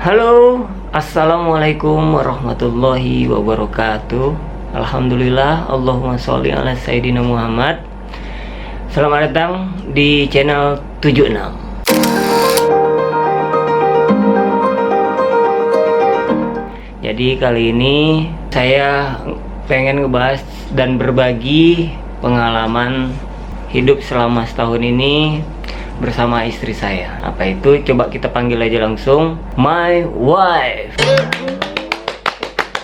Halo, assalamualaikum warahmatullahi wabarakatuh. Alhamdulillah, Allahumma sholli ala Sayyidina Muhammad. Selamat datang di channel 76. Jadi kali ini saya pengen ngebahas dan berbagi pengalaman hidup selama setahun ini bersama istri saya. Apa itu? Coba kita panggil aja langsung, my wife.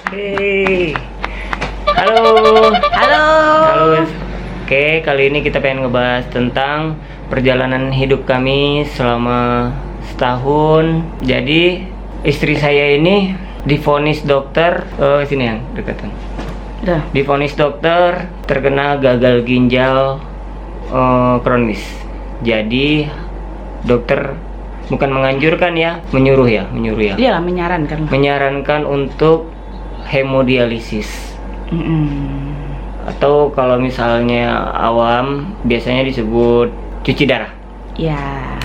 Hey, halo. Halo. Halo. Oke, kali ini kita pengen ngebahas tentang perjalanan hidup kami selama setahun. Jadi istri saya ini divonis dokter, sini yang dekatan. Udah. Divonis dokter terkena gagal ginjal kronis. Jadi dokter bukan menganjurkan ya, menyuruh ya. Iyalah, menyarankan. Menyarankan untuk hemodialisis. Atau kalau misalnya awam biasanya disebut cuci darah. Ya.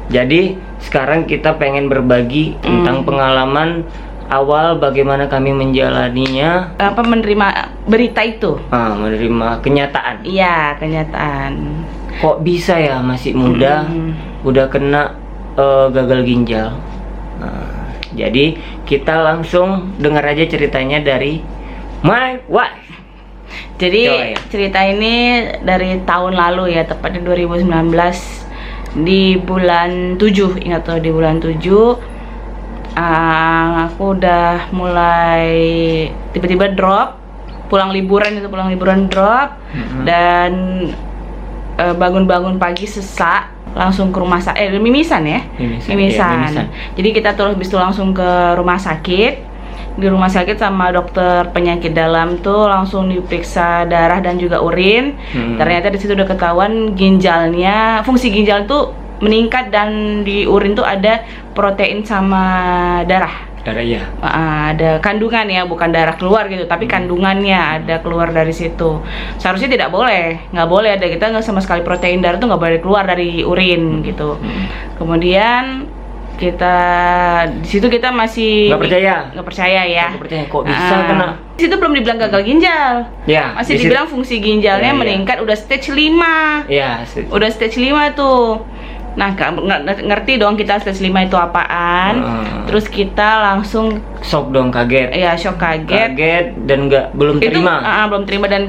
Jadi sekarang kita pengen berbagi tentang pengalaman awal bagaimana kami menjalaninya. Apa, menerima berita itu? Menerima kenyataan. Iya, kenyataan. Kok bisa ya masih muda udah kena gagal ginjal. Jadi kita langsung dengar aja ceritanya dari my wife. Jadi Coba ya. cerita ini dari tahun lalu ya, tepatnya 2019 di bulan 7. Ingat tuh, di bulan 7 aku udah mulai tiba-tiba drop, pulang liburan drop. Dan bangun-bangun pagi sesak, langsung ke rumah sakit, mimisan ya. Mimisan. Jadi kita terus habis itu langsung ke rumah sakit. Di rumah sakit sama dokter penyakit dalam tuh langsung diperiksa darah dan juga urin. Ternyata di situ udah ketahuan ginjalnya, fungsi ginjal tuh meningkat, dan di urin tuh ada protein sama darah. Darah ya. Ada kandungan ya, bukan darah keluar gitu, tapi kandungannya ada keluar dari situ. Seharusnya tidak boleh, nggak boleh ada, kita nggak sama sekali protein darah tuh nggak boleh keluar dari urin gitu. Kemudian kita di situ kita masih nggak percaya ya. Nggak percaya kok bisa kena. Di situ belum dibilang gagal ginjal. Ya. Masih dibilang fungsi ginjalnya meningkat, udah stage 5. Ya. Udah stage 5 tuh. Nah, ngerti dong kita stage 5 itu apaan. Terus kita langsung shock dong, kaget. Iya, shock, kaget dan belum terima. Belum terima, dan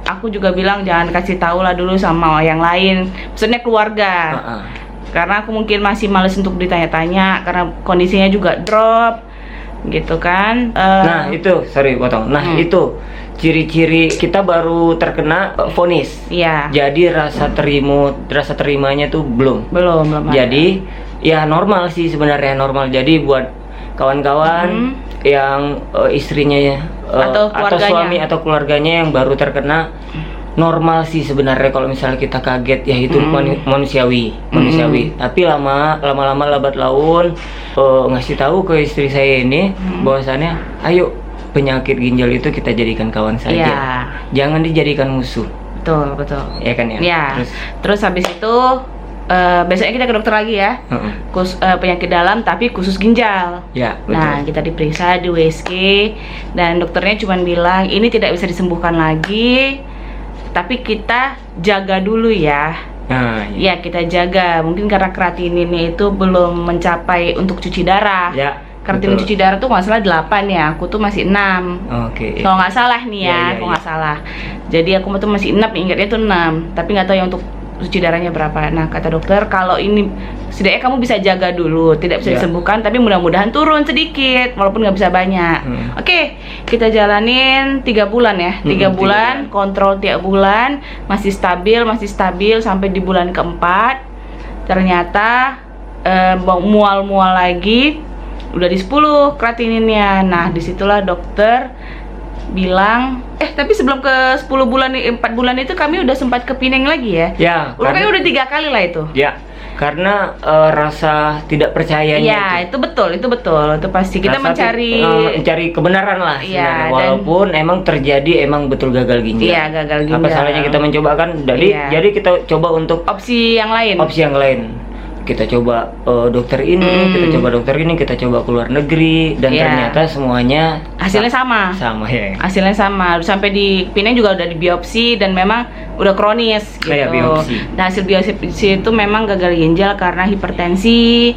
aku juga bilang jangan kasih tahu lah dulu sama yang lain, maksudnya keluarga. Karena aku mungkin masih males untuk ditanya-tanya karena kondisinya juga drop gitu kan. Nah, itu, sorry potong. Nah, itu ciri-ciri kita baru terkena vonis. Iya. Jadi rasa terimanya tuh belum. Jadi ya normal sih sebenarnya, normal. Jadi buat kawan-kawan yang istrinya atau suami atau keluarganya yang baru terkena, normal sih sebenarnya. Kalau misalnya kita kaget ya itu manusiawi. Tapi lama-lama lambat laun ngasih tahu ke istri saya ini bahwasannya ayo, penyakit ginjal itu kita jadikan kawan saja, jangan dijadikan musuh. Betul. Ya kan ya. Ya. Terus habis itu besoknya kita ke dokter lagi ya. Penyakit dalam tapi khusus ginjal. Ya, betul. Nah, kita diperiksa di USG dan dokternya cuma bilang ini tidak bisa disembuhkan lagi, tapi kita jaga dulu ya. Ya, kita jaga. Mungkin karena kreatininnya itu belum mencapai untuk cuci darah. Ya. Kreatinin cuci darah tuh nggak salah 8 ya, aku tuh masih 6. Oke. Kalau nggak salah nih ya, kalau nggak salah. Jadi aku tuh masih 6, ingatnya tuh 6. Tapi nggak tahu yang untuk cuci darahnya berapa. Nah, kata dokter kalau ini setidaknya kamu bisa jaga dulu, tidak bisa disembuhkan, tapi mudah-mudahan turun sedikit, walaupun nggak bisa banyak. Oke, kita jalanin 3 bulan ya, 3 bulan, kontrol tiap bulan, masih stabil sampai di bulan keempat. Ternyata mual-mual lagi. Udah di 10 kreatininnya. Nah, disitulah dokter bilang, tapi sebelum ke 10 bulan, 4 bulan itu kami udah sempat ke Pineng lagi ya. Ya. Udah 3 kali lah itu. Ya. Karena rasa tidak percayanya. Ya, itu betul. Itu pasti kita mencari kebenaran lah sebenarnya. Walaupun emang terjadi betul gagal ginjal. Iya, gagal ginjal. Apa salahnya kita mencoba kan? Jadi kita coba untuk opsi yang lain. kita coba dokter ini, kita coba dokter ini, kita coba keluar negeri, dan ternyata semuanya hasilnya sama ya. Hasilnya sama, sampai di Pinang juga udah di biopsi dan memang udah kronis gitu. Nah, hasil biopsi itu memang gagal ginjal karena hipertensi.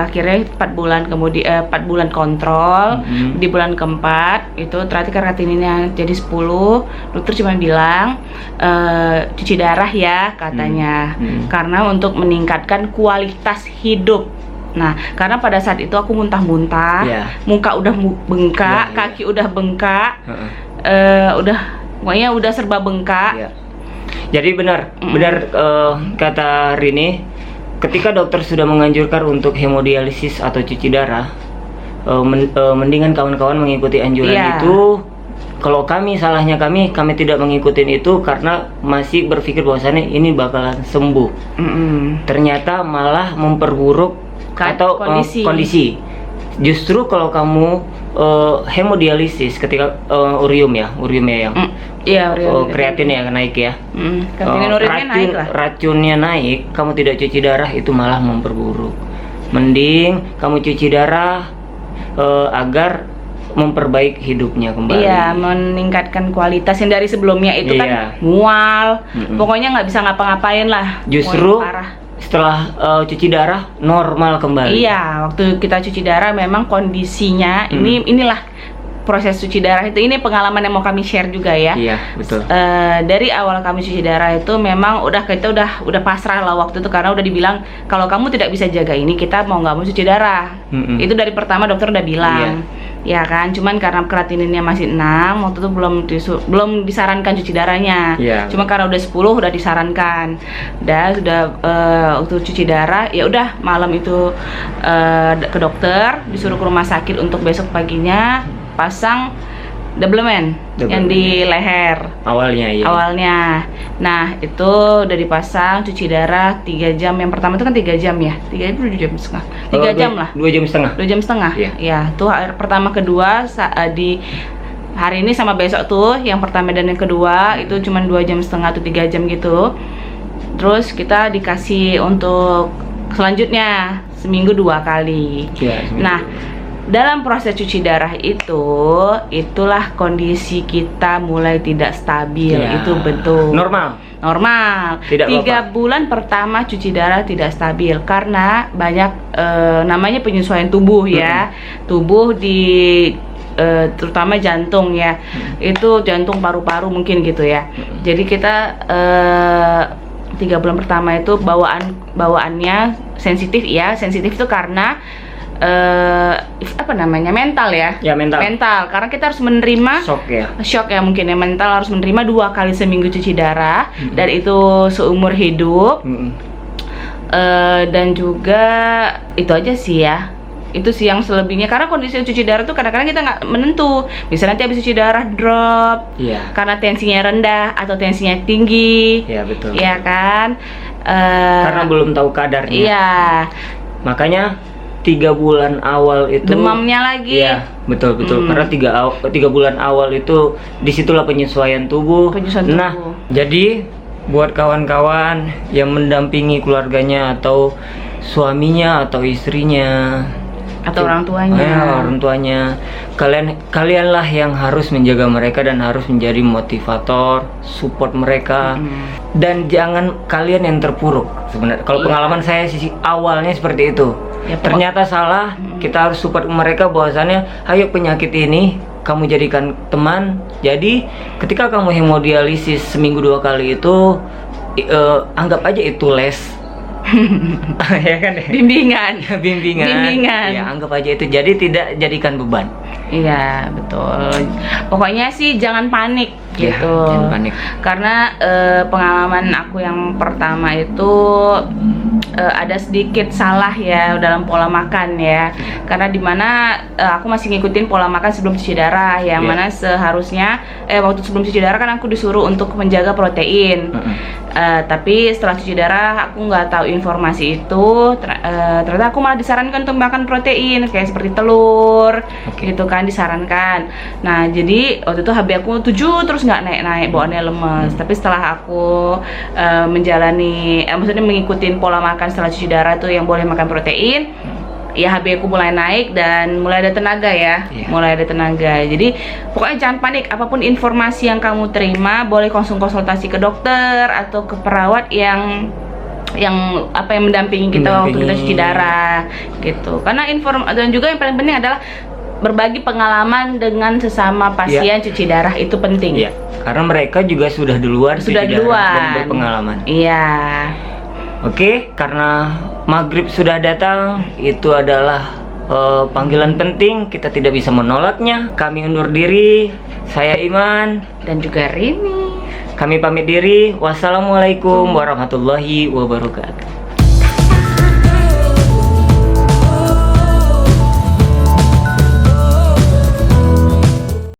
Akhirnya 4 bulan kemudian 4 bulan kontrol. Di bulan keempat itu ternyata kreatininnya jadi 10. Dokter cuma bilang cuci darah ya katanya, karena untuk meningkatkan kualitas hidup. Nah, karena pada saat itu aku muntah-muntah, muka udah bengkak, kaki udah bengkak, pokoknya udah serba bengkak. Jadi benar kata Rini, ketika dokter sudah menganjurkan untuk hemodialisis atau cuci darah, mendingan kawan-kawan mengikuti anjuran itu. Kalau salahnya kami tidak mengikuti itu karena masih berpikir bahwasannya ini bakalan sembuh. Ternyata malah memperburuk atau kondisi. Justru kalau kamu hemodialisis ketika urium ya yang kreatin ya naik ya. Racunnya naik, kamu tidak cuci darah itu malah memperburuk. Mending kamu cuci darah agar memperbaiki hidupnya kembali. Iya, meningkatkan kualitas yang dari sebelumnya itu kan mual. Pokoknya nggak bisa ngapa-ngapain lah. Justru setelah cuci darah normal kembali. Iya, waktu kita cuci darah memang kondisinya inilah proses cuci darah itu. Ini pengalaman yang mau kami share juga ya. Iya, betul. Dari awal kami cuci darah itu memang kita udah pasrah lah waktu itu, karena udah dibilang kalau kamu tidak bisa jaga ini, kita mau nggak mau cuci darah. Itu dari pertama dokter udah bilang. Ya kan, cuman karena kreatininnya masih 6, waktu itu belum disarankan cuci darahnya. Cuma karena udah 10 udah disarankan. Sudah waktu cuci darah ya udah malam itu ke dokter, disuruh ke rumah sakit untuk besok paginya pasang doubleman yang di leher awalnya. Nah, itu udah dipasang, cuci darah 3 jam. Yang pertama itu kan 3 jam ya, 3 jam setengah, 3 jam lah, 2 jam setengah, 2 jam setengah. Ya, tuh pertama kedua di hari ini sama besok tuh, yang pertama dan yang kedua itu cuma 2 jam setengah atau 3 jam gitu. Terus kita dikasih untuk selanjutnya seminggu 2 kali. Nah, dalam proses cuci darah itulah kondisi kita mulai tidak stabil. Itu betul. Normal. Tidak 3 bulan pertama cuci darah tidak stabil karena banyak namanya penyesuaian tubuh ya. Tubuh terutama jantung ya. Itu jantung, paru-paru mungkin gitu ya. Jadi kita 3 bulan pertama itu bawaannya sensitif ya. Sensitif itu karena mental ya. Mental karena kita harus menerima shock ya mungkin ya. Mental harus menerima 2 kali seminggu cuci darah, dan itu seumur hidup. Dan juga itu aja sih ya. Itu sih yang selebihnya, karena kondisi cuci darah tuh kadang-kadang kita nggak menentu. Bisa nanti habis cuci darah drop karena tensinya rendah atau tensinya tinggi. Iya, betul. Iya kan, karena belum tahu kadarnya. Iya, makanya 3 bulan awal itu demamnya lagi. Iya, betul. Karena 3 bulan awal itu disitulah penyesuaian tubuh. Nah, jadi buat kawan-kawan yang mendampingi keluarganya atau suaminya atau istrinya atau orang tuanya, kalianlah yang harus menjaga mereka dan harus menjadi motivator, support mereka. Dan jangan kalian yang terpuruk. Sebenarnya kalau pengalaman saya sisi awalnya seperti itu. Ternyata salah. Kita harus support mereka bahwasannya ayo penyakit ini kamu jadikan teman. Jadi ketika kamu hemodialisis seminggu 2 kali itu anggap aja itu les. Ya kan ya? Bimbingan. Ya, anggap aja itu, jadi tidak jadikan beban. Iya, betul. Pokoknya sih jangan panik gitu. Jangan panik. Karena pengalaman aku yang pertama itu ada sedikit salah ya dalam pola makan ya. Karena dimana aku masih ngikutin pola makan sebelum cuci darah, yang mana seharusnya waktu sebelum cuci darah kan aku disuruh untuk menjaga protein. Tapi setelah cuci darah aku nggak tahu informasi itu. Ternyata aku malah disarankan untuk makan protein kayak seperti telur gitu kan, disarankan. Nah, jadi waktu itu HB aku 7 terus terus nggak naik-naik, bawaannya lemes. Tapi setelah aku menjalani, maksudnya mengikuti pola makan setelah cuci darah tuh yang boleh makan protein, ya HB aku mulai naik dan mulai ada tenaga ya, mulai ada tenaga. Jadi pokoknya jangan panik, apapun informasi yang kamu terima boleh konsultasi ke dokter atau ke perawat yang mendampingi kita waktu kita cuci darah gitu. Karena dan juga yang paling penting adalah berbagi pengalaman dengan sesama pasien cuci darah itu penting. Karena mereka juga sudah duluan cuci darah dan berpengalaman. Oke, karena maghrib sudah datang, itu adalah panggilan penting, kita tidak bisa menolaknya. Kami undur diri, saya Iman dan juga Rini. Kami pamit diri. Wassalamualaikum warahmatullahi wabarakatuh.